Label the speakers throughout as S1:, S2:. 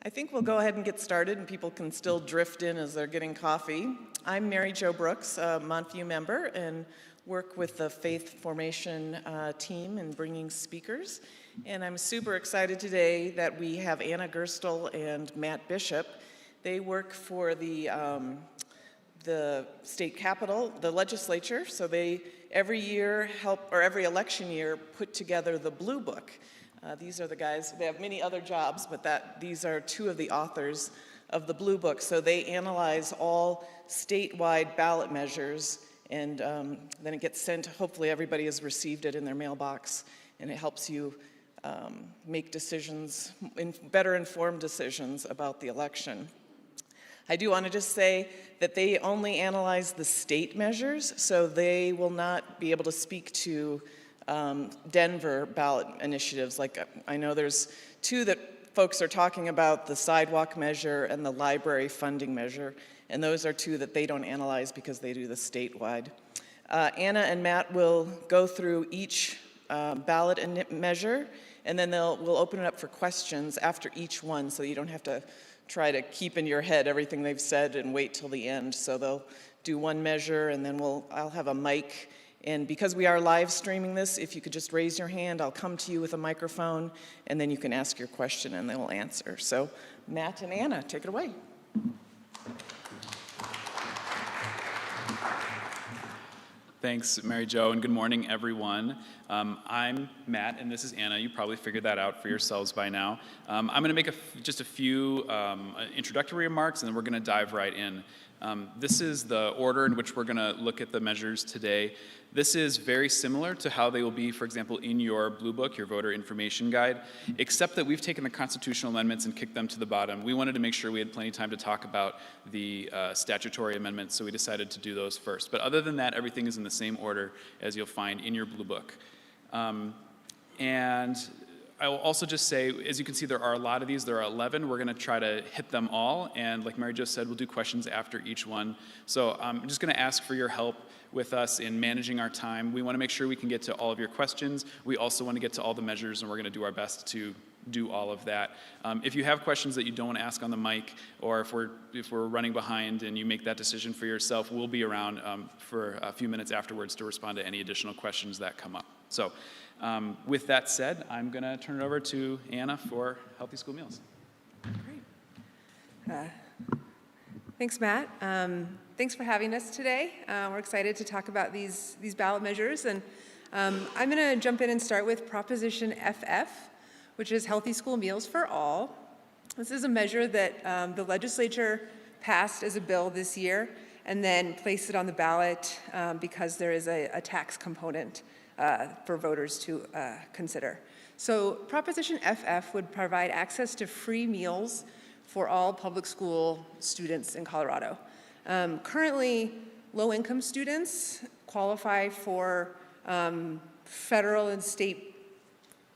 S1: I think we'll go ahead and get started, and people can still drift in as they're getting coffee. I'm Mary Jo Brooks, a Montview member, and work with the Faith Formation team in bringing speakers. And I'm super excited today that we have Anna Gerstle and Matt Bishop. They work for the state capitol, the legislature, so they every year help, or every election year, put together the Blue Book. These are the guys, they have many other jobs, but these are two of the authors of the Blue Book. So they analyze all statewide ballot measures, and then it gets sent. Hopefully everybody has received it in their mailbox, and it helps you make decisions, better informed decisions about the election. I do want to just say that they only analyze the state measures, so they will not be able to speak to Denver ballot initiatives. Like, I know there's two that folks are talking about, the sidewalk measure and the library funding measure, and those are two that they don't analyze because they do the statewide. Anna and Matt will go through each ballot measure, and then we'll open it up for questions after each one, so you don't have to try to keep in your head everything they've said and wait till the end. So they'll do one measure, and then I'll have a mic. And because we are live streaming this, if you could just raise your hand, I'll come to you with a microphone, and then you can ask your question and they will answer. So Matt and Anna, take it away.
S2: Thanks, Mary Jo, and good morning, everyone. I'm Matt, and this is Anna. You probably figured that out for yourselves by now. I'm going to make just a few introductory remarks, and then we're going to dive right in. This is the order in which we're going to look at the measures today. This is very similar to how they will be, for example, in your Blue Book, your voter information guide, except that we've taken the constitutional amendments and kicked them to the bottom. We wanted to make sure we had plenty of time to talk about the statutory amendments, so we decided to do those first. But other than that, everything is in the same order as you'll find in your Blue Book. And I will also just say, as you can see, there are a lot of these. There are 11. We're going to try to hit them all. And like Mary Jo said, we'll do questions after each one. So I'm just going to ask for your help with us in managing our time. We want to make sure we can get to all of your questions. We also want to get to all the measures, and we're going to do our best to do all of that. If you have questions that you don't want to ask on the mic, or if we're running behind and you make that decision for yourself, we'll be around for a few minutes afterwards to respond to any additional questions that come up. So with that said, I'm going to turn it over to Anna for Healthy School Meals.
S3: Great. Thanks, Matt. Thanks for having us today. We're excited to talk about these ballot measures. And I'm going to jump in and start with Proposition FF, which is Healthy School Meals for All. This is a measure that the legislature passed as a bill this year and then placed it on the ballot because there is a tax component for voters to consider. So Proposition FF would provide access to free meals for all public school students in Colorado. Currently, low-income students qualify for federal and state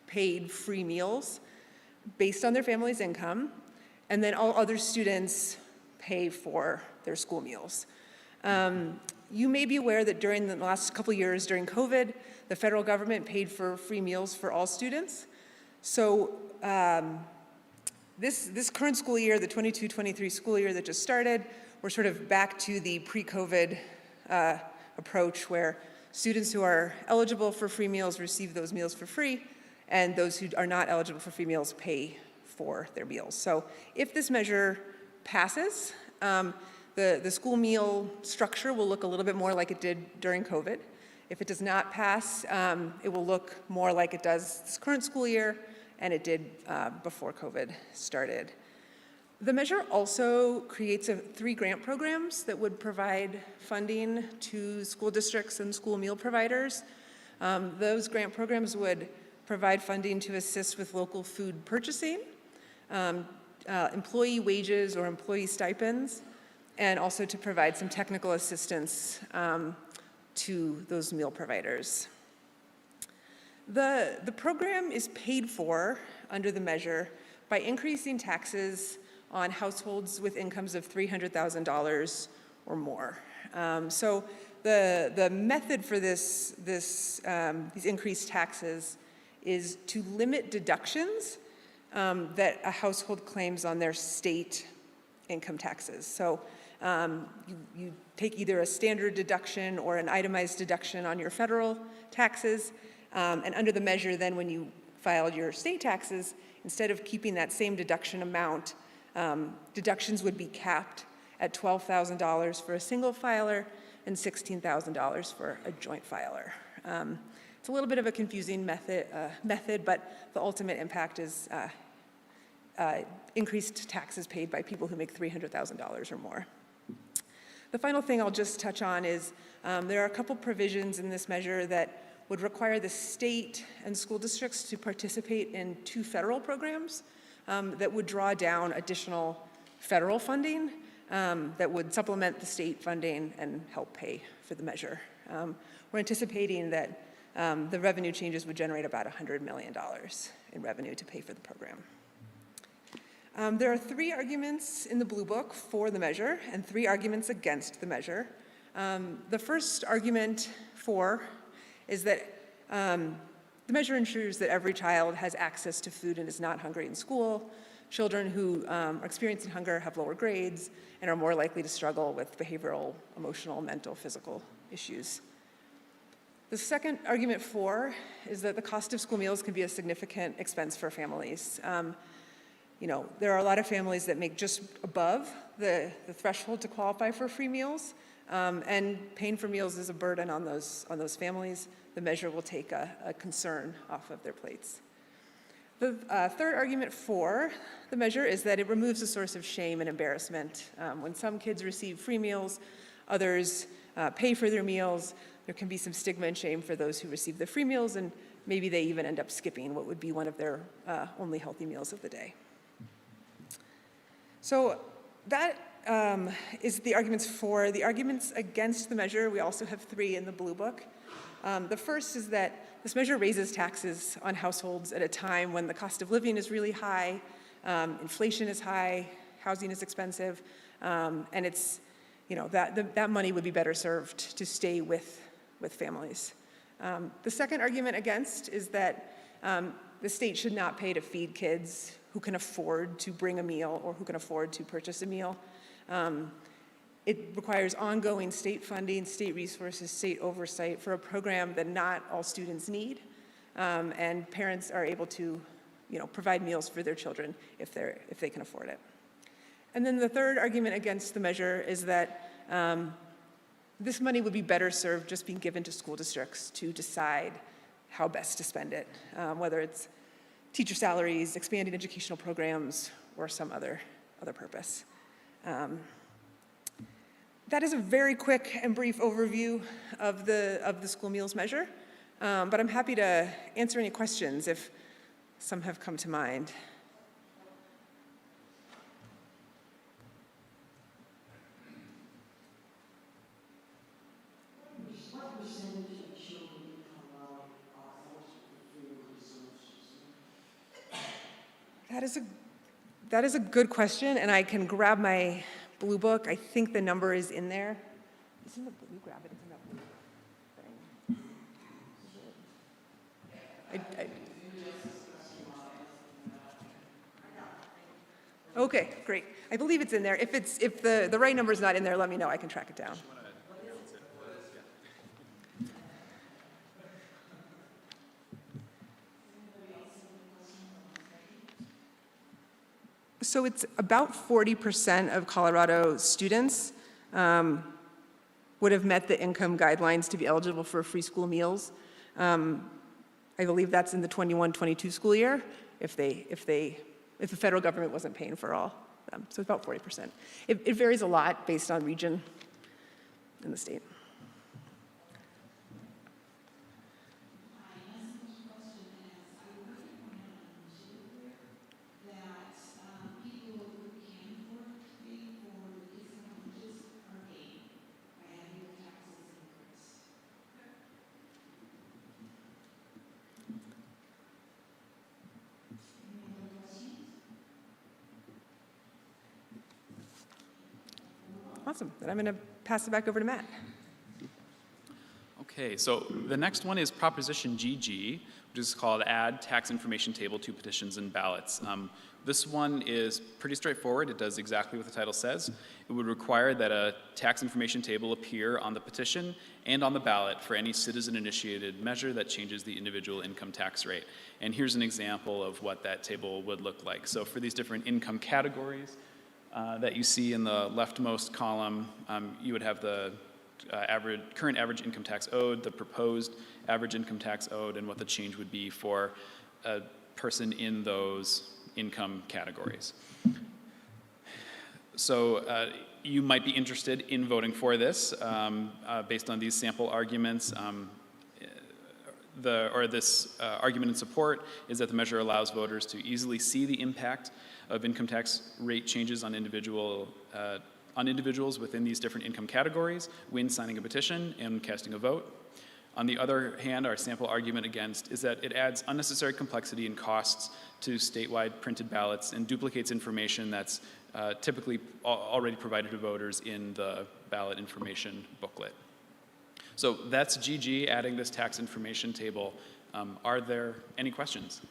S3: paid free meals based on their family's income, and then all other students pay for their school meals. You may be aware that during the last couple years during COVID, the federal government paid for free meals for all students. So this current school year, the 22-23 school year that just started, we're sort of back to the pre-COVID approach where students who are eligible for free meals receive those meals for free, and those who are not eligible for free meals pay for their meals. So if this measure passes, the school meal structure will look a little bit more like it did during COVID. If it does not pass, it will look more like it does this current school year, and it did before COVID started. The measure also creates 3 grant programs that would provide funding to school districts and school meal providers. Those grant programs would provide funding to assist with local food purchasing, employee wages or employee stipends, and also to provide some technical assistance to those meal providers. The program is paid for under the measure by increasing taxes on households with incomes of $300,000 or more. So the method for these increased taxes is to limit deductions that a household claims on their state income taxes. So you take either a standard deduction or an itemized deduction on your federal taxes, and under the measure then when you filed your state taxes, instead of keeping that same deduction amount, deductions would be capped at $12,000 for a single filer and $16,000 for a joint filer. It's a little bit of a confusing method, but the ultimate impact is increased taxes paid by people who make $300,000 or more. The final thing I'll just touch on is there are a couple provisions in this measure that would require the state and school districts to participate in 2 federal programs that would draw down additional federal funding that would supplement the state funding and help pay for the measure. We're anticipating that the revenue changes would generate about $100 million in revenue to pay for the program. There are 3 arguments in the Blue Book for the measure and 3 arguments against the measure. The first argument for is that the measure ensures that every child has access to food and is not hungry in school. Children who are experiencing hunger have lower grades and are more likely to struggle with behavioral, emotional, mental, physical issues. The second argument for is that the cost of school meals can be a significant expense for families. There are a lot of families that make just above the threshold to qualify for free meals, and paying for meals is a burden on those families. The measure will take a concern off of their plates. The third argument for the measure is that it removes a source of shame and embarrassment. When some kids receive free meals, others pay for their meals, there can be some stigma and shame for those who receive the free meals, and maybe they even end up skipping what would be one of their only healthy meals of the day. So that is the arguments for. The arguments against the measure, we also have 3 in the Blue Book. The first is that this measure raises taxes on households at a time when the cost of living is really high, inflation is high, housing is expensive, and it's, that money would be better served to stay with families. The second argument against is that the state should not pay to feed kids who can afford to bring a meal or who can afford to purchase a meal. It requires ongoing state funding, state resources, state oversight for a program that not all students need, and parents are able to, provide meals for their children if they can afford it. And then the third argument against the measure is that this money would be better served just being given to school districts to decide how best to spend it, whether it's teacher salaries, expanding educational programs, or some other purpose. That is a very quick and brief overview of the school meals measure, but I'm happy to answer any questions if some have come to mind.
S4: What percentage of children in Colorado are eligible for food resources?
S3: That is a good question, and I can grab my Blue Book. I think the number is in there. It's in the blue. Grab it. It's in that blue thing. Okay, great. I believe it's in there. If the right number is not in there, let me know. I can track it down. So it's about 40% of Colorado students would have met the income guidelines to be eligible for free school meals. I believe that's in the 21-22 school year if the federal government wasn't paying for all. So it's about 40%. It varies a lot based on region in the state. Awesome. Then I'm going to pass it back over to Matt.
S2: Okay, so the next one is Proposition GG, which is called Add Tax Information Table to Petitions and Ballots. This one is pretty straightforward. It does exactly what the title says. It would require that a tax information table appear on the petition and on the ballot for any citizen-initiated measure that changes the individual income tax rate. And here's an example of what that table would look like. So for these different income categories that you see in the leftmost column, you would have the current average income tax owed, the proposed average income tax owed, and what the change would be for a person in those income categories. So you might be interested in voting for this based on these sample arguments. This argument in support is that the measure allows voters to easily see the impact of income tax rate changes on individuals within these different income categories when signing a petition and casting a vote. On the other hand, our sample argument against is that it adds unnecessary complexity and costs to statewide printed ballots and duplicates information that's typically already provided to voters in the ballot information booklet. So that's GG, adding this tax information table. Are there any questions?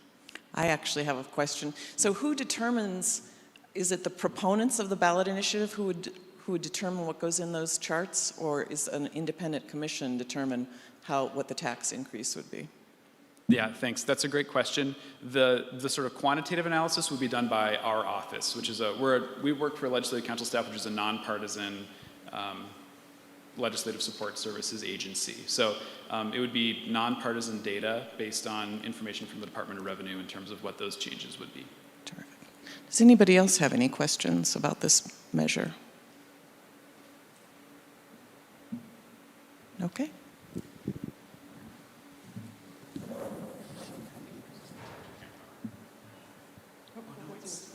S1: I actually have a question. So who determines, is it the proponents of the ballot initiative who would determine what goes in those charts, or is an independent commission determine what the tax increase would be?
S2: Yeah, thanks. That's a great question. The sort of quantitative analysis would be done by our office, which is we work for Legislative Council staff, which is a nonpartisan legislative support services agency. So it would be nonpartisan data based on information from the Department of Revenue in terms of what those changes would be.
S1: Terrific. Does anybody else have any questions about this measure? Okay.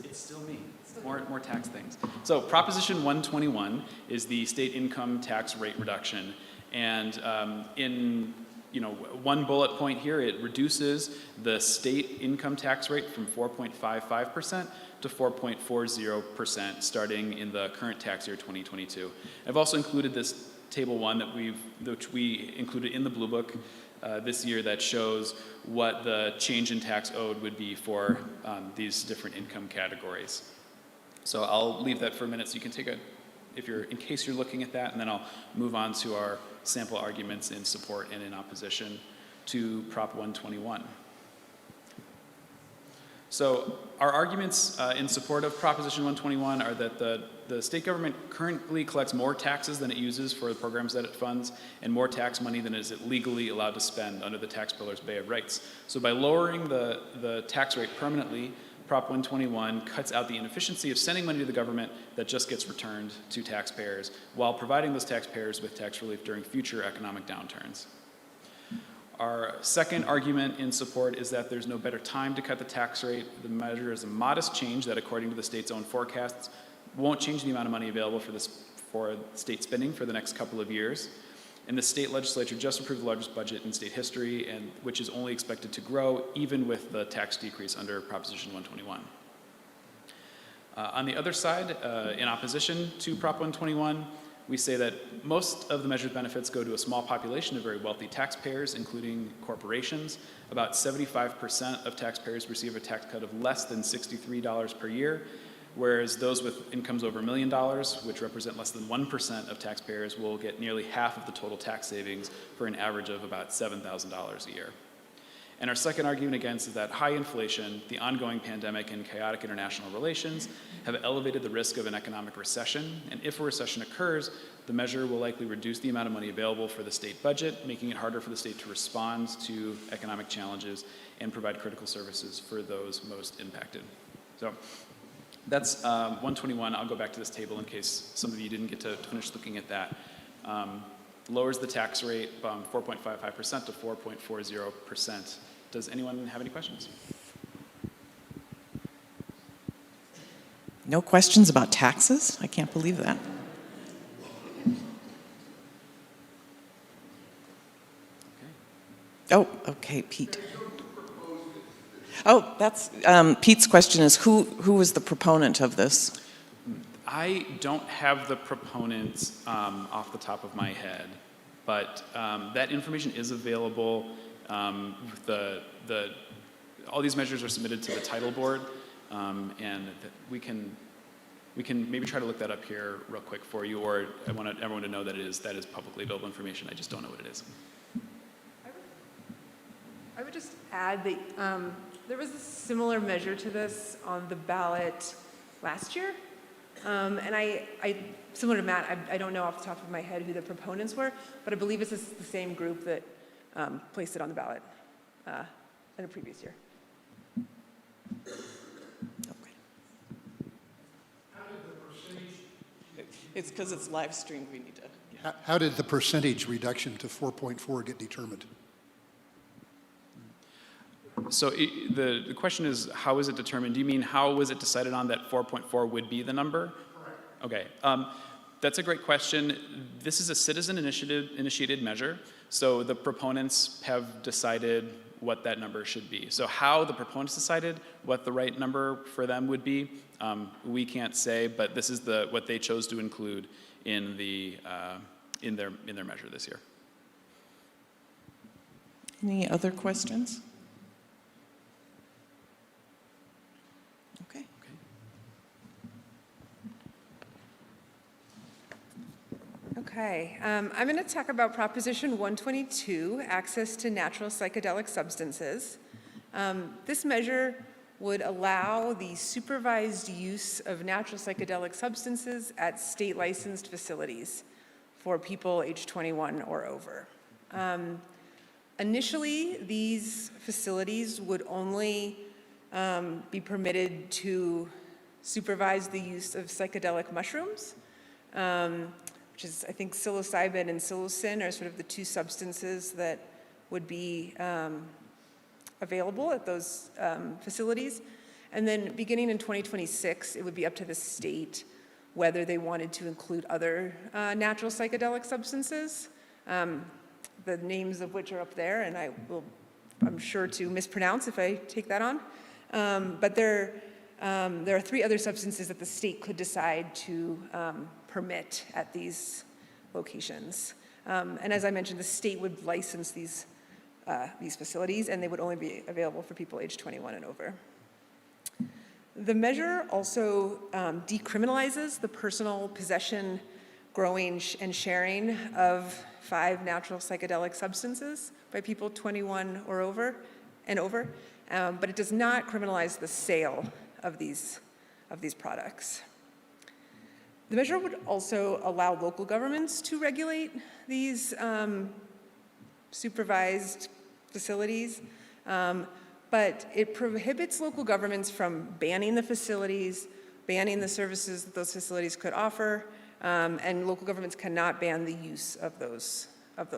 S2: It's still me. More tax things. So Proposition 121 is the state income tax rate reduction. And in one bullet point here, it reduces the state income tax rate from 4.55% to 4.40% starting in the current tax year 2022. I've also included this Table 1 which we included in the Blue Book this year that shows what the change in tax owed would be for these different income categories. So I'll leave that for a minute so you can take in case you're looking at that, and then I'll move on to our sample arguments in support and in opposition to Prop 121. So our arguments in support of Proposition 121 are that the state government currently collects more taxes than it uses for the programs that it funds, and more tax money than is it legally allowed to spend under the Tax Pillars Bill of Rights. So by lowering the tax rate permanently, Prop 121 cuts out the inefficiency of sending money to the government that just gets returned to taxpayers, while providing those taxpayers with tax relief during future economic downturns. Our second argument in support is that there's no better time to cut the tax rate. The measure is a modest change that, according to the state's own forecasts, won't change the amount of money available for state spending for the next couple of years. And the state legislature just approved the largest budget in state history, and which is only expected to grow even with the tax decrease under Proposition 121. On the other side, in opposition to Prop 121, we say that most of the measure's benefits go to a small population of very wealthy taxpayers, including corporations. About 75% of taxpayers receive a tax cut of less than $63 per year, whereas those with incomes over $1 million, which represent less than 1% of taxpayers, will get nearly half of the total tax savings for an average of about $7,000 a year. And our second argument against is that high inflation, the ongoing pandemic, and chaotic international relations have elevated the risk of an economic recession. And if a recession occurs, the measure will likely reduce the amount of money available for the state budget, making it harder for the state to respond to economic challenges and provide critical services for those most impacted. So that's 121. I'll go back to this table in case some of you didn't get to finish looking at that. Lowers the tax rate from 4.55% to 4.40%. Does anyone have any questions?
S1: No questions about taxes? I can't believe that. Oh, okay, Pete. Oh, that's Pete's question is who was the proponent of this?
S2: I don't have the proponents off the top of my head. but that information is available. All these measures are submitted to the title board, and we can maybe try to look that up here real quick for you, or I want everyone to know that that is publicly available information. I just don't know what it is.
S3: I would just add that there was a similar measure to this on the ballot last year. And similar to Matt, I don't know off the top of my head who the proponents were, but I believe it's the same group that placed it on the ballot in a previous year.
S1: Okay. It's because it's live streamed, we need to.
S5: How did the percentage reduction to 4.4 get determined?
S2: So the question is, how is it determined? Do you mean how was it decided on that 4.4 would be the number? Correct. Okay. That's a great question. This is a citizen initiated measure, so the proponents have decided what that number should be. So how the proponents decided what the right number for them would be, we can't say, but this is what they chose to include in their measure this year.
S1: Any other questions? Okay.
S3: Okay, I'm going to talk about Proposition 122, access to natural psychedelic substances. This measure would allow the supervised use of natural psychedelic substances at state licensed facilities for people age 21 or over. Initially, these facilities would only be permitted to supervise the use of psychedelic mushrooms, which is, I think, psilocybin and psilocin are sort of the two substances that would be available at those facilities. And then beginning in 2026, it would be up to the state whether they wanted to include other natural psychedelic substances, the names of which are up there, and I'm sure to mispronounce if I take that on. But there are 3 other substances that the state could decide to permit at these locations. And as I mentioned, the state would license these facilities, and they would only be available for people age 21 and over. The measure also decriminalizes the personal possession, growing, and sharing of 5 natural psychedelic substances by people 21 or over, but it does not criminalize the sale of these products. The measure would also allow local governments to regulate these supervised facilities, but it prohibits local governments from banning the facilities, banning the services that those facilities could offer, and local governments cannot ban the use of those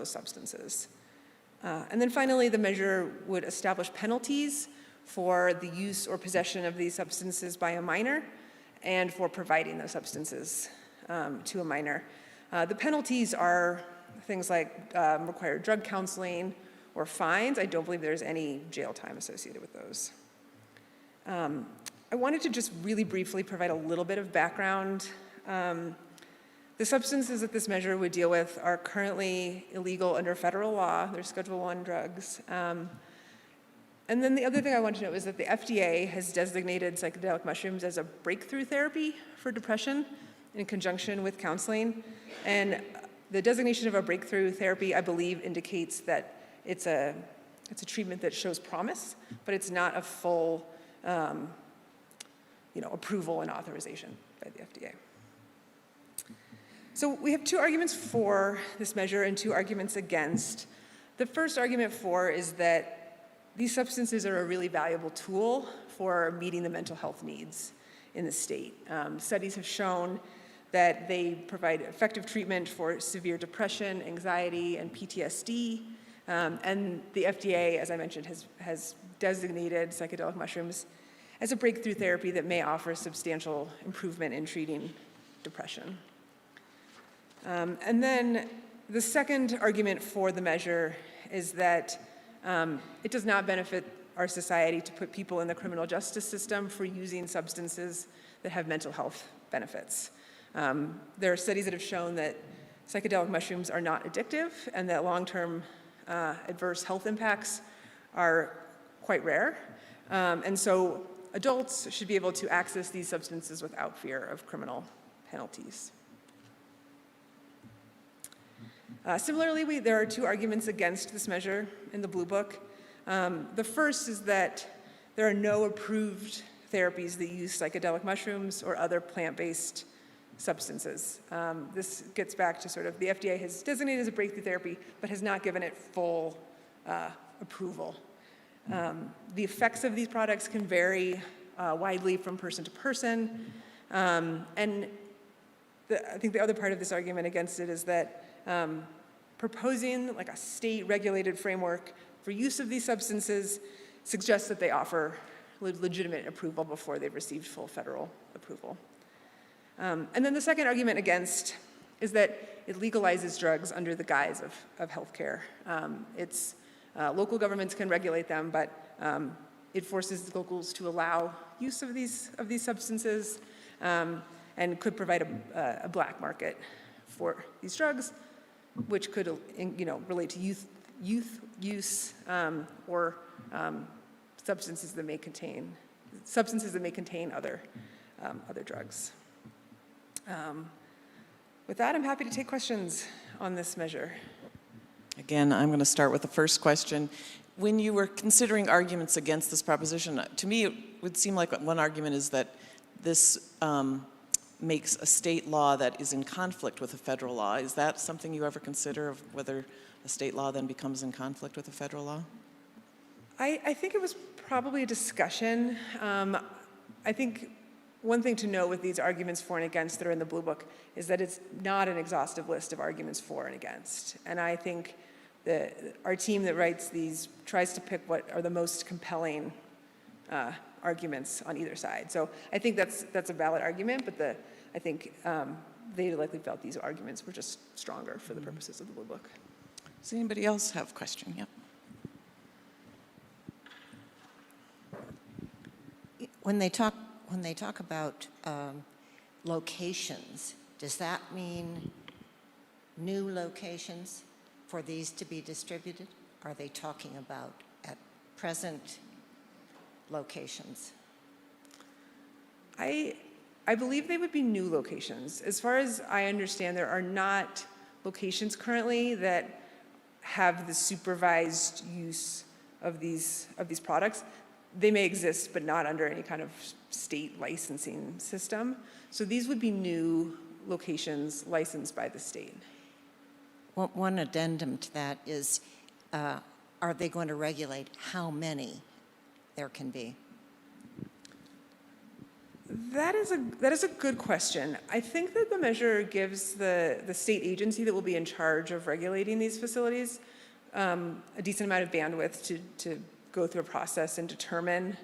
S3: substances. And then finally, the measure would establish penalties for the use or possession of these substances by a minor and for providing those substances to a minor. The penalties are things like required drug counseling or fines. I don't believe there's any jail time associated with those. I wanted to just really briefly provide a little bit of background. The substances that this measure would deal with are currently illegal under federal law. They're Schedule I drugs. And then the other thing I want to note is that the FDA has designated psychedelic mushrooms as a breakthrough therapy for depression in conjunction with counseling. And the designation of a breakthrough therapy, I believe, indicates that it's a treatment that shows promise, but it's not a full approval and authorization by the FDA. So we have 2 arguments for this measure and 2 arguments against. The first argument for is that these substances are a really valuable tool for meeting the mental health needs in the state. Studies have shown that they provide effective treatment for severe depression, anxiety, and PTSD. And the FDA, as I mentioned, has designated psychedelic mushrooms as a breakthrough therapy that may offer substantial improvement in treating depression. And then the second argument for the measure is that it does not benefit our society to put people in the criminal justice system for using substances that have mental health benefits. There are studies that have shown that psychedelic mushrooms are not addictive and that long-term adverse health impacts are quite rare. And so adults should be able to access these substances without fear of criminal penalties. Similarly, there are two arguments against this measure in the Blue Book. The first is that there are no approved therapies that use psychedelic mushrooms or other plant-based substances. This gets back to sort of the FDA has designated as a breakthrough therapy, but has not given it full approval. The effects of these products can vary widely from person to person. And I think the other part of this argument against it is that proposing like a state-regulated framework for use of these substances suggests that they offer legitimate approval before they've received full federal approval. And then the second argument against is that it legalizes drugs under the guise of healthcare. Local governments can regulate them, but it forces the locals to allow use of these substances and could provide a black market for these drugs, which could relate to youth use or substances that may contain other drugs. With that, I'm happy to take questions on this measure.
S1: Again, I'm going to start with the first question. When you were considering arguments against this proposition, to me it would seem like one argument is that this makes a state law that is in conflict with a federal law. Is that something you ever consider, of whether a state law then becomes in conflict with a federal law?
S3: I think it was probably a discussion. I think one thing to note with these arguments for and against that are in the Blue Book is that it's not an exhaustive list of arguments for and against. And I think that our team that writes these tries to pick what are the most compelling arguments on either side. So I think that's a valid argument, but I think they likely felt these arguments were just stronger for the purposes of the Blue Book.
S1: Does anybody else have a question? Yep.
S6: When they talk about locations, does that mean new locations for these to be distributed? Are they talking about at present locations?
S3: I believe they would be new locations. As far as I understand, there are not locations currently that have the supervised use of these products. They may exist, but not under any kind of state licensing system. So these would be new locations licensed by the state.
S6: One addendum to that is, are they going to regulate how many there can be?
S3: That is a good question. I think that the measure gives the state agency that will be in charge of regulating these facilities a decent amount of bandwidth to go through a process and determine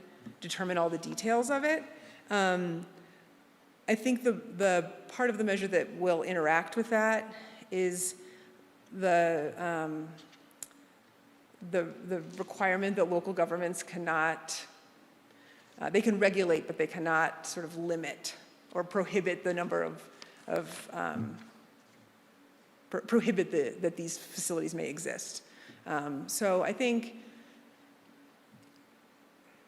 S3: all the details of it. I think the part of the measure that will interact with that is the requirement that local governments cannot, they can regulate, but they cannot sort of limit or prohibit the number prohibit that these facilities may exist. So I think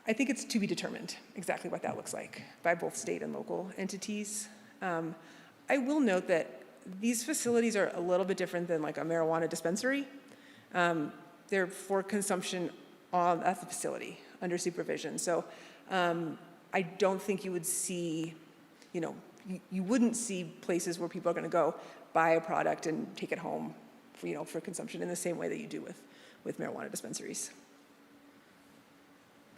S3: it's to be determined exactly what that looks like by both state and local entities. I will note that these facilities are a little bit different than like a marijuana dispensary. They're for consumption at the facility under supervision. So I don't think you would see, you wouldn't see places where people are going to go buy a product and take it home, for consumption in the same way that you do with marijuana dispensaries.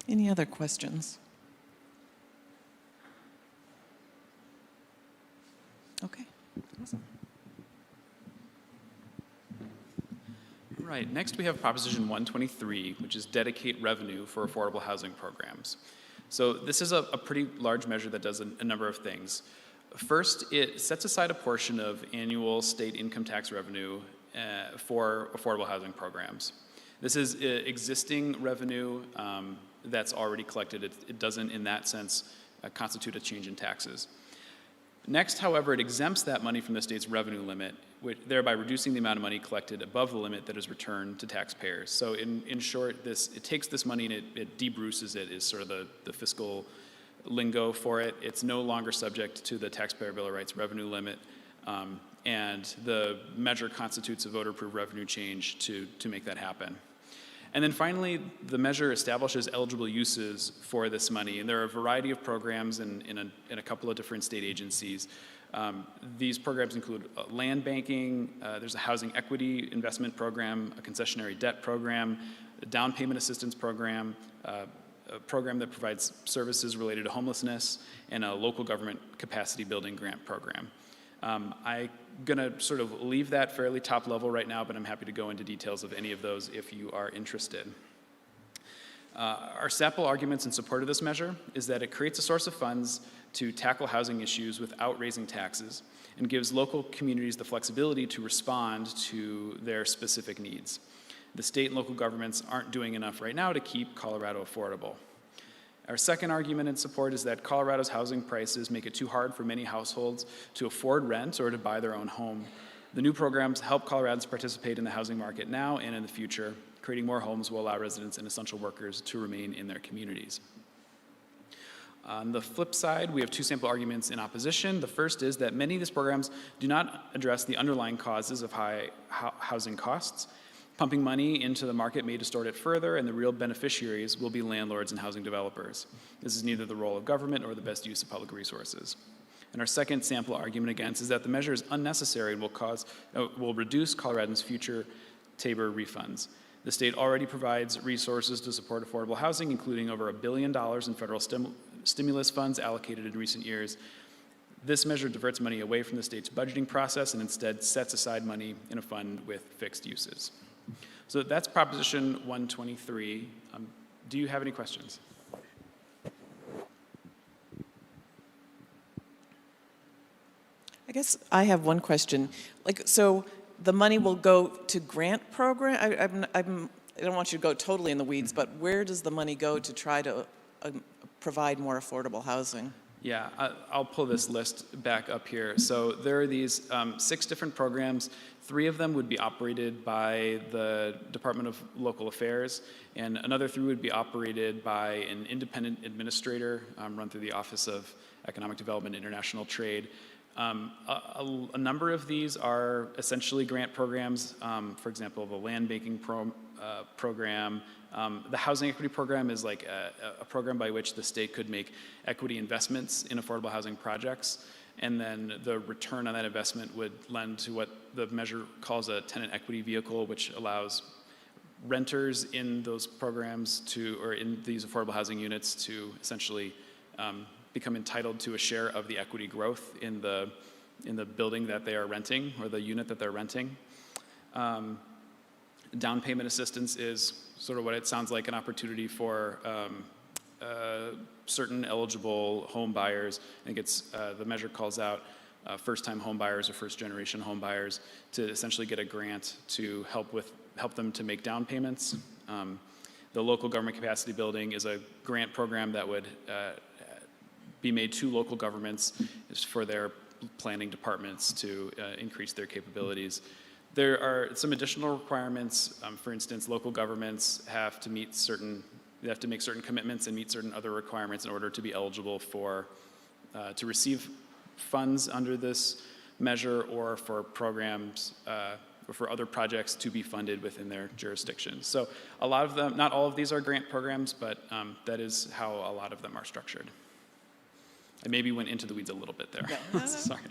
S1: Any other questions? Okay, awesome.
S2: All right, next we have Proposition 123, which is dedicate revenue for affordable housing programs. So this is a pretty large measure that does a number of things. First, it sets aside a portion of annual state income tax revenue for affordable housing programs. This is existing revenue that's already collected. It doesn't, in that sense, constitute a change in taxes. Next, however, it exempts that money from the state's revenue limit, thereby reducing the amount of money collected above the limit that is returned to taxpayers. So in short, it takes this money and it debruces it, is sort of the fiscal lingo for it. It's no longer subject to the Taxpayer Bill of Rights revenue limit, and the measure constitutes a voter-approved revenue change to make that happen. And then finally, the measure establishes eligible uses for this money, and there are a variety of programs in a couple of different state agencies. These programs include land banking, there's a housing equity investment program, a concessionary debt program, a down payment assistance program, a program that provides services related to homelessness, and a local government capacity building grant program. I'm gonna sort of leave that fairly top level right now, but I'm happy to go into details of any of those if you are interested. Our sample arguments in support of this measure is that it creates a source of funds to tackle housing issues without raising taxes and gives local communities the flexibility to respond to their specific needs. The state and local governments aren't doing enough right now to keep Colorado affordable. Our second argument in support is that Colorado's housing prices make it too hard for many households to afford rent or to buy their own home. The new programs help Coloradans participate in the housing market now and in the future. Creating more homes will allow residents and essential workers to remain in their communities. On the flip side, we have two sample arguments in opposition. The first is that many of these programs do not address the underlying causes of high housing costs. Pumping money into the market may distort it further, and the real beneficiaries will be landlords and housing developers. This is neither the role of government nor the best use of public resources. And our second sample argument against is that the measure is unnecessary and will reduce Coloradans' future Tabor refunds. The state already provides resources to support affordable housing, including over $1 billion in federal stimulus funds allocated in recent years. This measure diverts money away from the state's budgeting process and instead sets aside money in a fund with fixed uses. So that's Proposition 123. Do you have any questions?
S1: I guess I have one question. So the money will go to grant program? I don't want you to go totally in the weeds, but where does the money go to try to provide more affordable housing?
S2: Yeah, I'll pull this list back up here. So there are these 6 different programs. 3 of them would be operated by the Department of Local Affairs, and another 3 would be operated by an independent administrator run through the Office of Economic Development and International Trade. A number of these are essentially grant programs. For example, the land banking program. The housing equity program is like a program by which the state could make equity investments in affordable housing projects, and then the return on that investment would lend to what the measure calls a tenant equity vehicle, which allows renters in those programs or in these affordable housing units to essentially become entitled to a share of the equity growth in the building that they are renting or the unit that they're renting. Down payment assistance is sort of what it sounds like, an opportunity for certain eligible home buyers. I think the measure calls out first-time home buyers or first-generation home buyers to essentially get a grant to help them to make down payments. The local government capacity building is a grant program that would be made to local governments for their planning departments to increase their capabilities. There are some additional requirements. For instance, local governments have to make certain commitments and meet certain other requirements in order to be eligible to receive funds under this measure, or for programs or for other projects to be funded within their jurisdictions. So a lot of them, not all of these are grant programs, but that is how a lot of them are structured. I maybe went into the weeds a little bit there.
S1: Yeah.
S2: Sorry.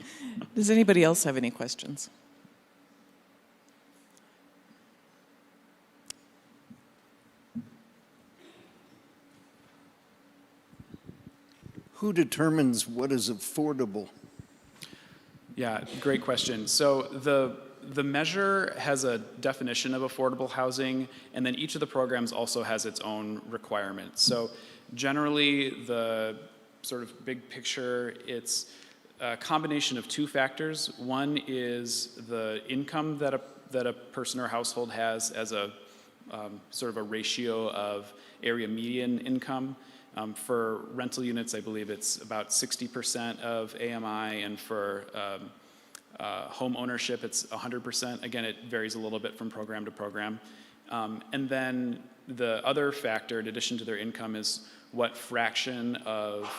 S1: Does anybody else have any questions?
S7: Who determines what is affordable?
S2: Yeah, great question. So the measure has a definition of affordable housing, and then each of the programs also has its own requirements. So generally, the sort of big picture, it's a combination of 2 factors. One is the income that a person or household has as a sort of a ratio of area median income For rental units, I believe it's about 60% of AMI, and for home ownership, it's 100%. Again, it varies a little bit from program to program. And then the other factor, in addition to their income, is what fraction of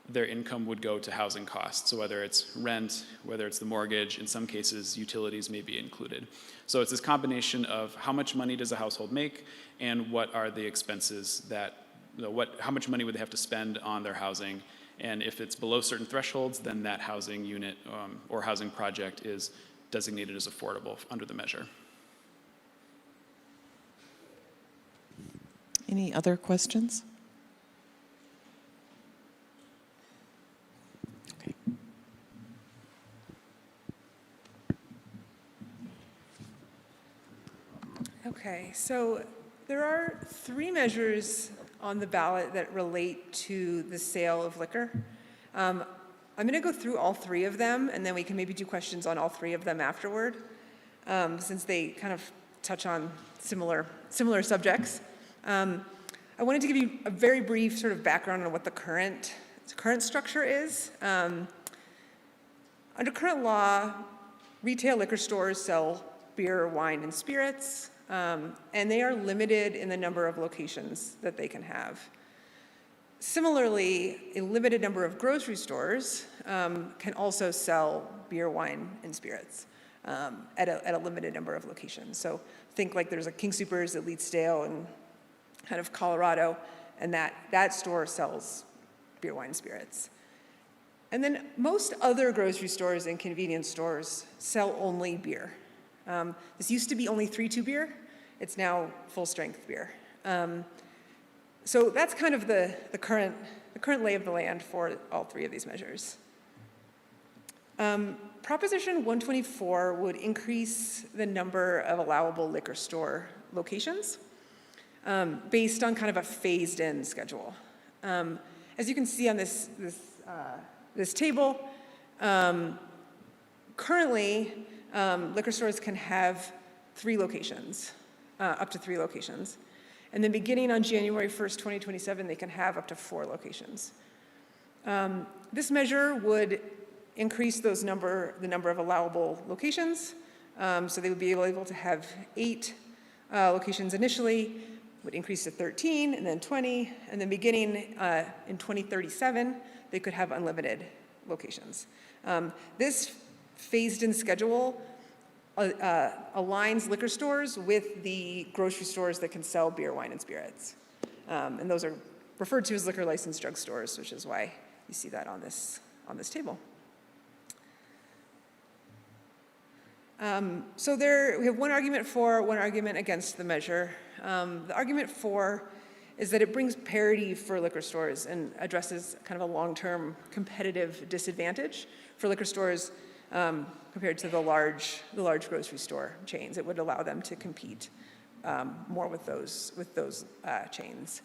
S2: their income would go to housing costs. So whether it's rent, whether it's the mortgage, in some cases, utilities may be included. So it's this combination of how much money does a household make, and what are the expenses that, how much money would they have to spend on their housing. And if it's below certain thresholds, then that housing unit or housing project is designated as affordable under the measure.
S1: Any other questions? Okay.
S3: Okay, so there are 3 measures on the ballot that relate to the sale of liquor. I'm going to go through all 3 of them, and then we can maybe do questions on all 3 of them afterward, since they kind of touch on similar subjects. I wanted to give you a very brief sort of background on what the current structure is. Under current law, retail liquor stores sell beer, wine, and spirits, and they are limited in the number of locations that they can have. Similarly, a limited number of grocery stores can also sell beer, wine, and spirits at a limited number of locations. So think like there's a King Soopers at Leetsdale and kind of Colorado, and that store sells beer, wine, and spirits. And then most other grocery stores and convenience stores sell only beer. This used to be only 3-2 beer. It's now full-strength beer. So that's kind of the current lay of the land for all 3 of these measures. Proposition 124 would increase the number of allowable liquor store locations based on kind of a phased-in schedule. As you can see on this table, currently liquor stores can have 3 locations, up to 3 locations. And then beginning on January 1st, 2027, they can have up to 4 locations. This measure would increase the number of allowable locations. So they would be able to have 8 locations initially, would increase to 13, and then 20, and then beginning in 2037, they could have unlimited locations. This phased-in schedule aligns liquor stores with the grocery stores that can sell beer, wine, and spirits. And those are referred to as liquor licensed drugstores, which is why you see that on this table. So we have one argument for, one argument against the measure. The argument for is that it brings parity for liquor stores and addresses kind of a long-term competitive disadvantage for liquor stores compared to the large grocery store chains. It would allow them to compete more with those chains.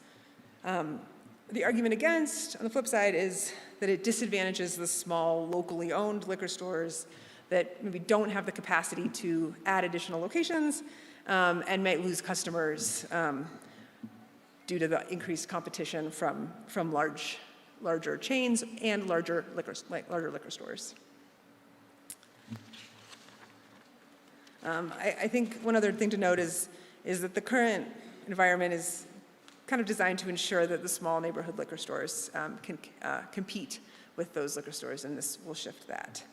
S3: The argument against, on the flip side, is that it disadvantages the small, locally owned liquor stores that maybe don't have the capacity to add additional locations and might lose customers due to the increased competition from larger chains and larger liquor stores. I think one other thing to note is that the current environment is kind of designed to ensure that the small neighborhood liquor stores can compete with those liquor stores, and this will shift that.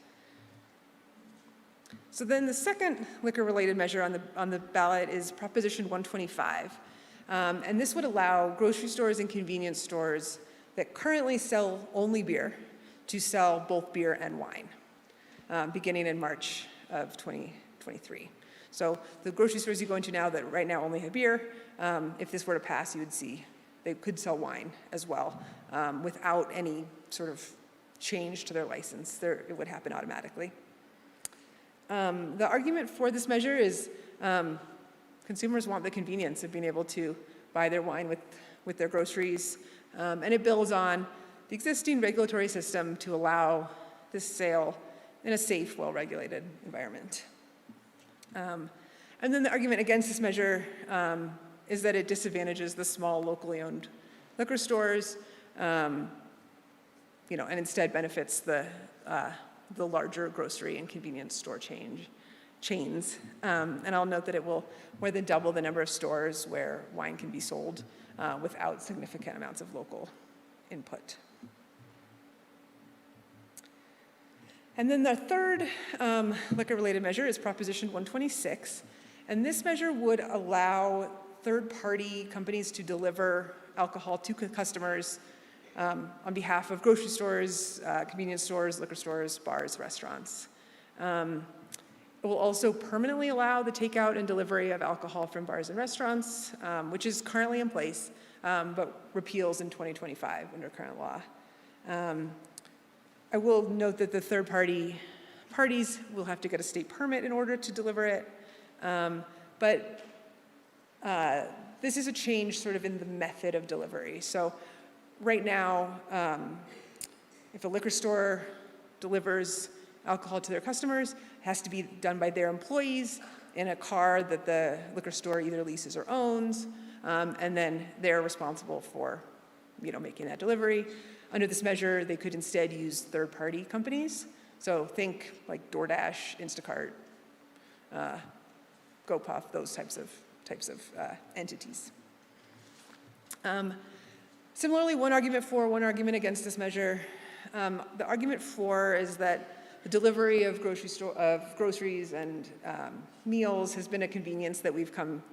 S3: So then the second liquor-related measure on the ballot is Proposition 125. And this would allow grocery stores and convenience stores that currently sell only beer to sell both beer and wine, beginning in March of 2023. So the grocery stores you go into now that right now only have beer, if this were to pass, you would see they could sell wine as well without any sort of change to their license. It would happen automatically. The argument for this measure is consumers want the convenience of being able to buy their wine with their groceries, and it builds on the existing regulatory system to allow this sale in a safe, well-regulated environment. And then the argument against this measure is that it disadvantages the small, locally owned liquor stores, and instead benefits the larger grocery and convenience store chains. And I'll note that it will more than double the number of stores where wine can be sold without significant amounts of local input. And then the third liquor-related measure is Proposition 126. And this measure would allow third-party companies to deliver alcohol to customers on behalf of grocery stores, convenience stores, liquor stores, bars, restaurants. It will also permanently allow the takeout and delivery of alcohol from bars and restaurants, which is currently in place, but repeals in 2025 under current law. I will note that the third-party parties will have to get a state permit in order to deliver it, but this is a change sort of in the method of delivery. So right now, if a liquor store delivers alcohol to their customers, it has to be done by their employees in a car that the liquor store either leases or owns, and then they're responsible for making that delivery. Under this measure, they could instead use third-party companies. So think like DoorDash, Instacart, GoPuff, those types of entities. Similarly, one argument for, one argument against this measure. The argument for is that the delivery of groceries and meals has been a convenience that we've come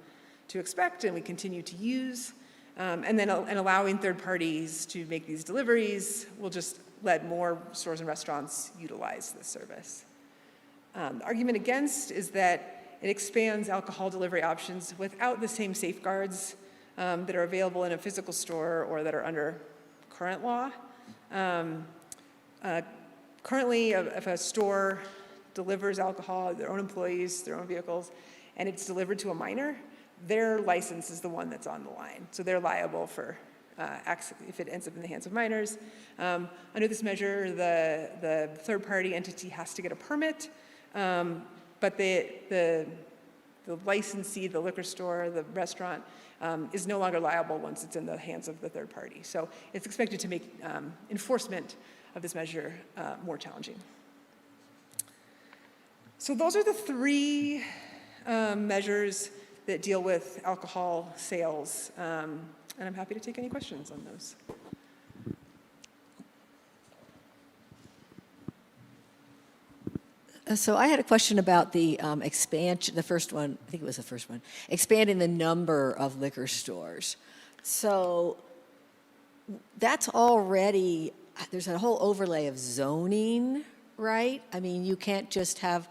S3: to expect and we continue to use. And allowing third parties to make these deliveries will just let more stores and restaurants utilize this service. The argument against is that it expands alcohol delivery options without the same safeguards that are available in a physical store or that are under current law. Currently, if a store delivers alcohol, their own employees, their own vehicles, and it's delivered to a minor, their license is the one that's on the line. So they're liable for if it ends up in the hands of minors. Under this measure, the third-party entity has to get a permit, but the licensee, the liquor store, the restaurant, is no longer liable once it's in the hands of the third party. So it's expected to make enforcement of this measure more challenging. So those are the three measures that deal with alcohol sales, and I'm happy to take any questions on those.
S8: So I had a question about the expansion, the first one, I think it was the first one, expanding the number of liquor stores. So that's already, there's a whole overlay of zoning, right? I mean, you can't just have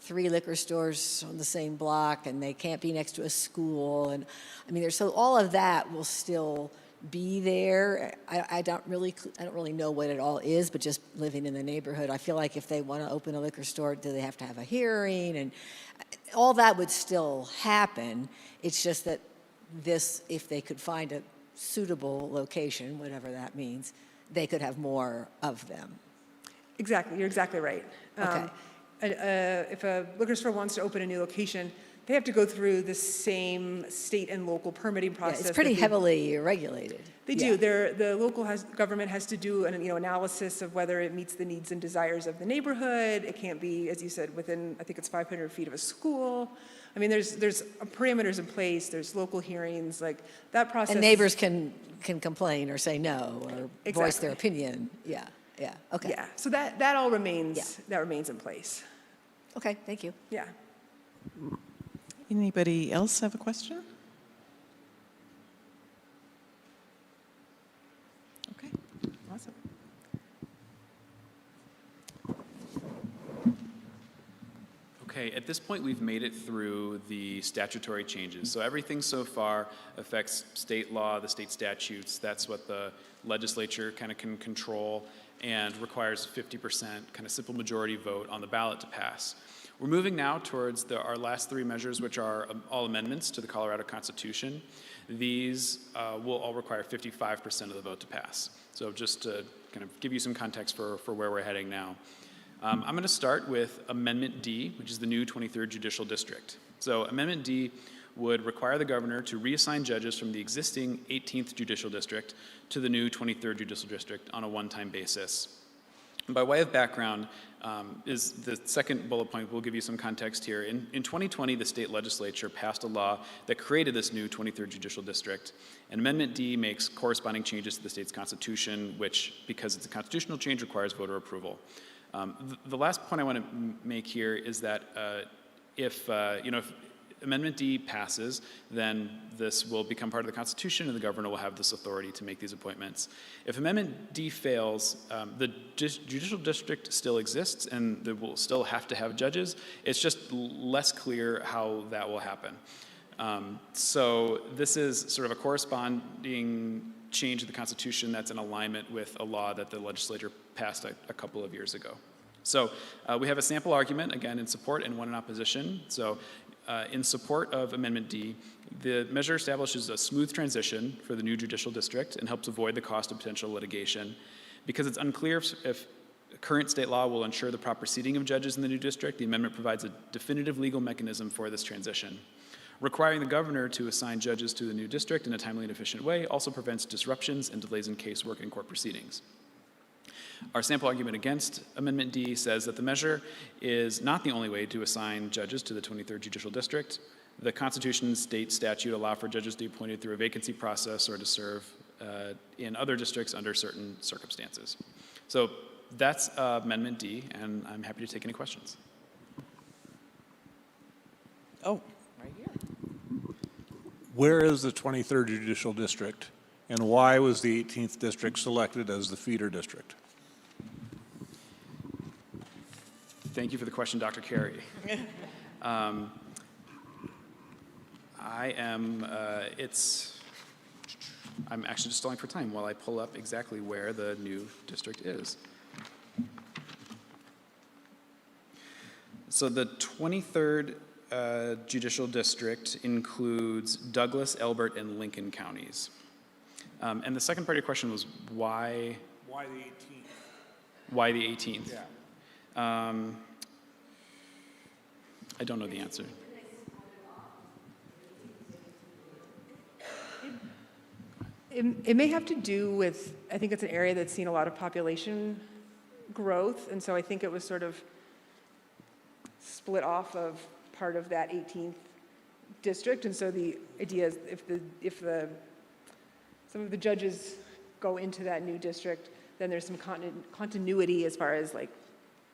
S8: 3 liquor stores on the same block and they can't be next to a school. And I mean, so all of that will still be there. I don't really know what it all is, but just living in the neighborhood, I feel like if they want to open a liquor store, do they have to have a hearing? And all that would still happen. It's just that this, if they could find a suitable location, whatever that means, they could have more of them.
S3: Exactly, you're exactly right.
S8: Okay.
S3: If a liquor store wants to open a new location, they have to go through the same state and local permitting
S8: Yeah,
S3: process.
S8: it's pretty heavily regulated.
S3: They do. The local government has to do an analysis of whether it meets the needs and desires of the neighborhood. It can't be, as you said, within, I think it's 500 feet of a school. I mean, there's parameters in place. There's local hearings, like that process.
S8: And neighbors can complain or say no or voice their
S3: Exactly.
S8: opinion. Yeah, okay.
S3: Yeah, so that all remains, that remains in place.
S8: Okay, thank you.
S3: Yeah.
S1: Anybody else have a question? Okay, awesome.
S2: Okay, at this point, we've made it through the statutory changes. So everything so far affects state law, the state statutes. That's what the legislature kind of can control and requires 50% kind of simple majority vote on the ballot to pass. We're moving now towards our last 3 measures, which are all amendments to the Colorado Constitution. These will all require 55% of the vote to pass. So just to kind of give you some context for where we're heading now. I'm going to start with Amendment D, which is the new 23rd Judicial District. So Amendment D would require the governor to reassign judges from the existing 18th Judicial District to the new 23rd Judicial District on a one-time basis. By way of background, is the second bullet point. We'll give you some context here. In 2020, the state legislature passed a law that created this new 23rd Judicial District. And Amendment D makes corresponding changes to the state's constitution, which, because it's a constitutional change, requires voter approval. The last point I want to make here is that if Amendment D passes, then this will become part of the Constitution, and the governor will have this authority to make these appointments. If Amendment D fails, the judicial district still exists, and they will still have to have judges. It's just less clear how that will happen. So this is sort of a corresponding change to the Constitution that's in alignment with a law that the legislature passed a couple of years ago. So we have a sample argument, again, in support and one in opposition. So in support of Amendment D, the measure establishes a smooth transition for the new judicial district and helps avoid the cost of potential litigation. Because it's unclear if current state law will ensure the proper seating of judges in the new district, the amendment provides a definitive legal mechanism for this transition. Requiring the governor to assign judges to the new district in a timely and efficient way also prevents disruptions and delays in casework and court proceedings. Our sample argument against Amendment D says that the measure is not the only way to assign judges to the 23rd Judicial District. The Constitution and state statute allow for judges to be appointed through a vacancy process or to serve in other districts under certain circumstances. So that's Amendment D, and I'm happy to take any questions.
S1: Oh, right here.
S9: Where is the 23rd Judicial District, and why was the 18th District selected as the feeder district?
S2: Thank you for the question, Dr. Carey. I'm actually just stalling for time while I pull up exactly where the new district is. So the 23rd Judicial District includes Douglas, Elbert, and Lincoln counties. And the second part of your question was why?
S9: Why the 18th?
S2: Why the 18th?
S9: Yeah.
S2: I don't know the answer.
S3: It may have to do with, I think it's an area that's seen a lot of population growth, and so I think it was sort of split off of part of that 18th district, and so the idea is if some of the judges go into that new district, then there's some continuity as far as like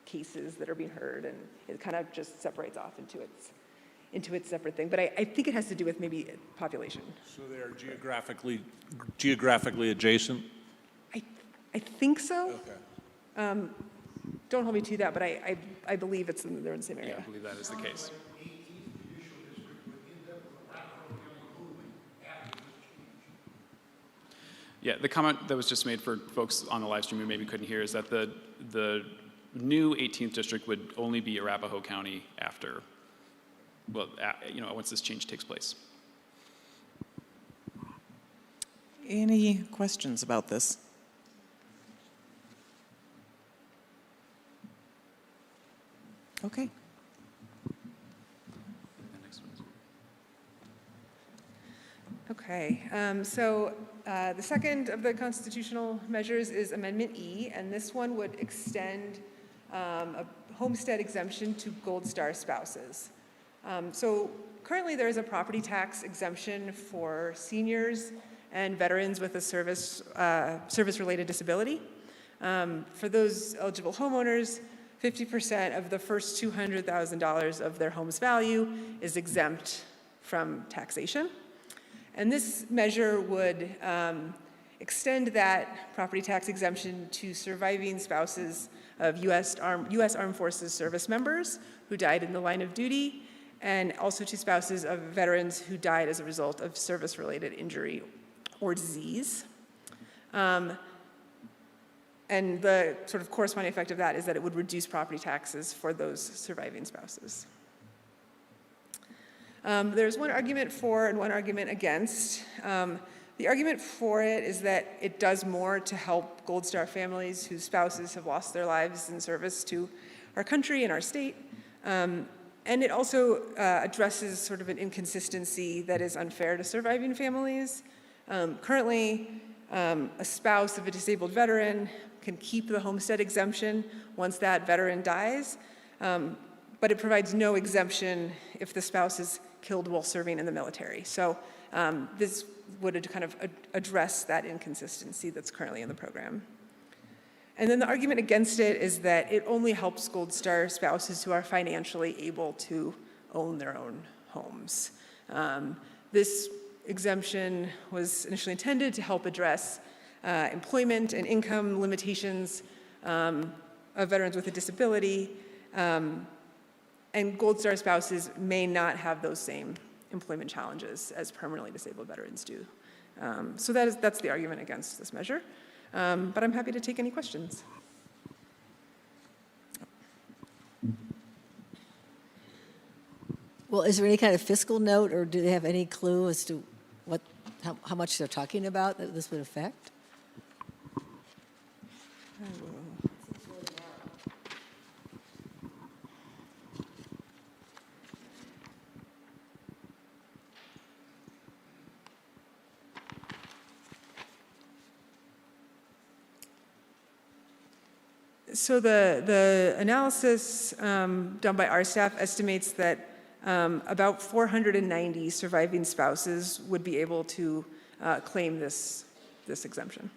S3: cases that are being heard, and it kind of just separates off into its separate thing. But I think it has to do with maybe population.
S9: So they're geographically adjacent?
S3: I think so.
S9: Okay.
S3: Don't hold me to that, but I believe they're in the same
S2: Yeah,
S3: area.
S2: I believe that is the case. Yeah, the comment that was just made for folks on the live stream who maybe couldn't hear is that the new 18th district would only be Arapahoe County after, well, once this change takes place.
S1: Any questions about this? Okay.
S3: Okay, so the second of the constitutional measures is Amendment E, and this one would extend a homestead exemption to Gold Star spouses. So currently there is a property tax exemption for seniors and veterans with a service-related disability. For those eligible homeowners, 50% of the first $200,000 of their home's value is exempt from taxation. And this measure would extend that property tax exemption to surviving spouses of U.S. Armed Forces service members who died in the line of duty, and also to spouses of veterans who died as a result of service-related injury or disease. And the sort of corresponding effect of that is that it would reduce property taxes for those surviving spouses. There's one argument for and one argument against. The argument for it is that it does more to help Gold Star families whose spouses have lost their lives in service to our country and our state. And it also addresses sort of an inconsistency that is unfair to surviving families. Currently, a spouse of a disabled veteran can keep the homestead exemption once that veteran dies, but it provides no exemption if the spouse is killed while serving in the military. So this would kind of address that inconsistency that's currently in the program. And then the argument against it is that it only helps Gold Star spouses who are financially able to own their own homes. This exemption was initially intended to help address employment and income limitations of veterans with a disability, and Gold Star spouses may not have those same employment challenges as permanently disabled veterans do. So that's the argument against this measure. But I'm happy to take any questions.
S8: Well, is there any kind of fiscal note, or do they have any clue as to how much they're talking about that this would affect?
S3: So the analysis done by our staff estimates that about 490 surviving spouses would be able to claim this exemption.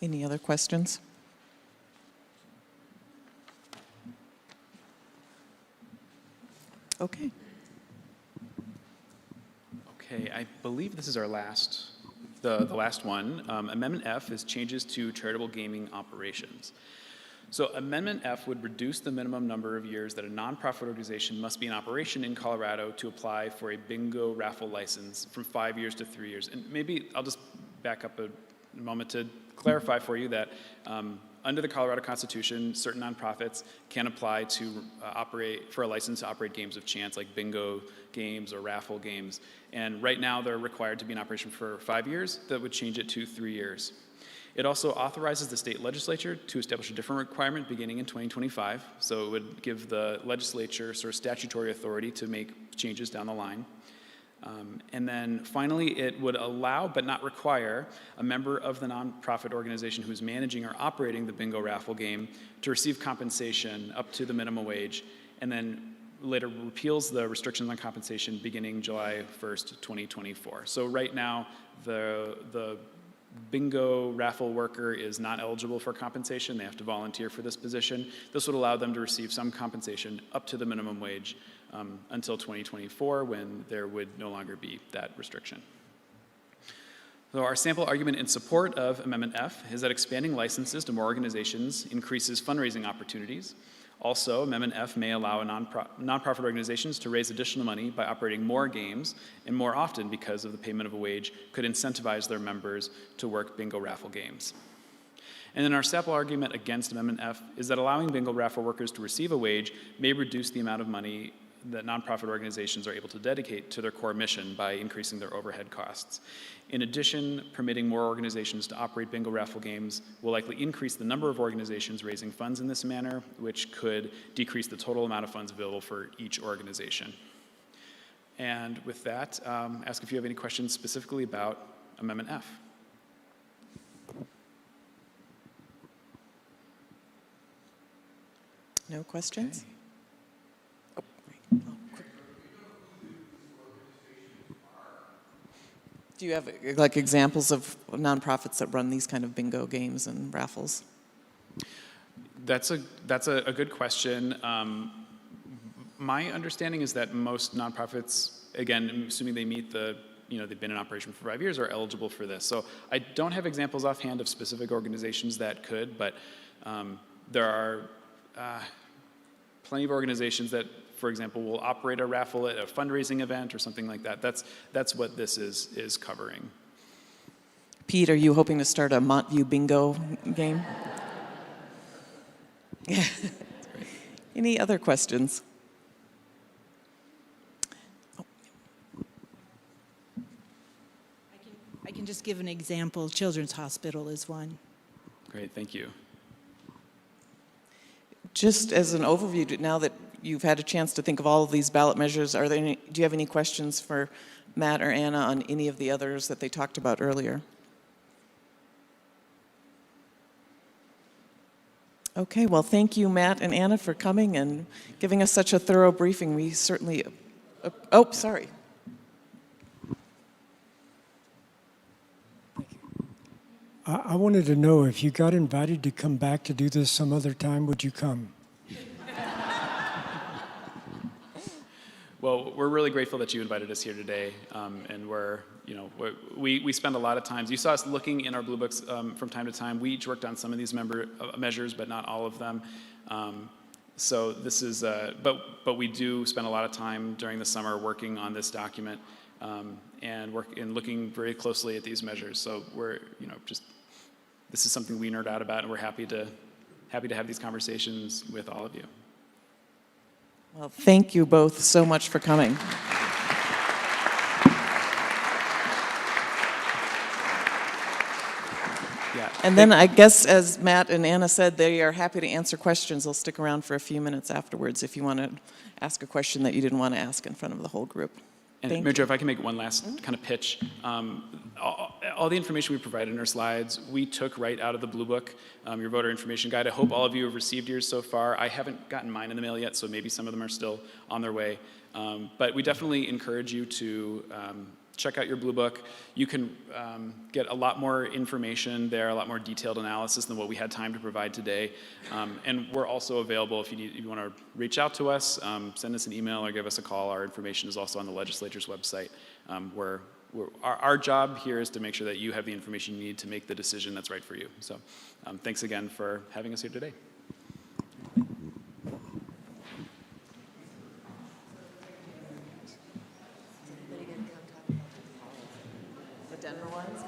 S1: Any other questions? Okay.
S2: Okay, I believe this is our last, the last one. Amendment F is changes to charitable gaming operations. So Amendment F would reduce the minimum number of years that a nonprofit organization must be in operation in Colorado to apply for a bingo raffle license from 5 years to 3 years. And maybe I'll just back up a moment to clarify for you that under the Colorado Constitution, certain nonprofits can apply to operate for a license to operate games of chance like bingo games or raffle games. And right now they're required to be in operation for 5 years. That would change it to 3 years. It also authorizes the state legislature to establish a different requirement beginning in 2025. So it would give the legislature sort of statutory authority to make changes down the line. And then finally, it would allow but not require a member of the nonprofit organization who's managing or operating the bingo raffle game to receive compensation up to the minimum wage, and then later repeals the restrictions on compensation beginning July 1st, 2024. So right now, the bingo raffle worker is not eligible for compensation. They have to volunteer for this position. This would allow them to receive some compensation up to the minimum wage until 2024, when there would no longer be that restriction. So our sample argument in support of Amendment F is that expanding licenses to more organizations increases fundraising opportunities. Also, Amendment F may allow nonprofit organizations to raise additional money by operating more games, and more often, because of the payment of a wage, could incentivize their members to work bingo raffle games. And then our sample argument against Amendment F is that allowing bingo raffle workers to receive a wage may reduce the amount of money that nonprofit organizations are able to dedicate to their core mission by increasing their overhead costs. In addition, permitting more organizations to operate bingo raffle games will likely increase the number of organizations raising funds in this manner, which could decrease the total amount of funds available for each organization. And with that, ask if you have any questions specifically about Amendment F.
S1: No questions?
S2: Okay.
S1: Do you have like examples of nonprofits that run these kind of bingo games and raffles?
S2: That's a good question. My understanding is that most nonprofits, again, assuming they meet they've been in operation for 5 years, are eligible for this. So I don't have examples offhand of specific organizations that could, but there are plenty of organizations that, for example, will operate a raffle at a fundraising event or something like that. That's what this is covering.
S1: Pete, are you hoping to start a Montview bingo game? Yeah. Any other questions?
S10: I can just give an example. Children's Hospital is one.
S2: Great, thank you.
S1: Just as an overview, now that you've had a chance to think of all of these ballot measures, do you have any questions for Matt or Anna on any of the others that they talked about earlier? Okay, well, thank you, Matt and Anna, for coming and giving us such a thorough briefing. We certainly, oh, sorry.
S10: I wanted to know if you got invited to come back to do this some other time, would you come?
S2: Well, we're really grateful that you invited us here today, and we spend a lot of times. You saw us looking in our blue books from time to time. We each worked on some of these measures, but not all of them. So this is, but we do spend a lot of time during the summer working on this document and looking very closely at these measures. So we're, this is something we nerd out about, and we're happy to have these conversations with all of you.
S1: Well, thank you both so much for coming.
S2: Yeah.
S1: And then I guess, as Matt and Anna said, they are happy to answer questions. They'll stick around for a few minutes afterwards if you want to ask a question that you didn't want to ask in front of the whole group.
S2: And
S1: Thank
S2: Mary Jo,
S1: you.
S2: if I can make one last kind of pitch. All the information we provided in our slides, we took right out of the Blue Book, your voter information guide. I hope all of you have received yours so far. I haven't gotten mine in the mail yet, so maybe some of them are still on their way. But we definitely encourage you to check out your Blue Book. You can get a lot more information there, a lot more detailed analysis than what we had time to provide today. And we're also available if you want to reach out to us, send us an email or give us a call. Our information is also on the legislature's website. Our job here is to make sure that you have the information you need to make the decision that's right for you. So thanks again for having us here today.
S1: The Denver ones?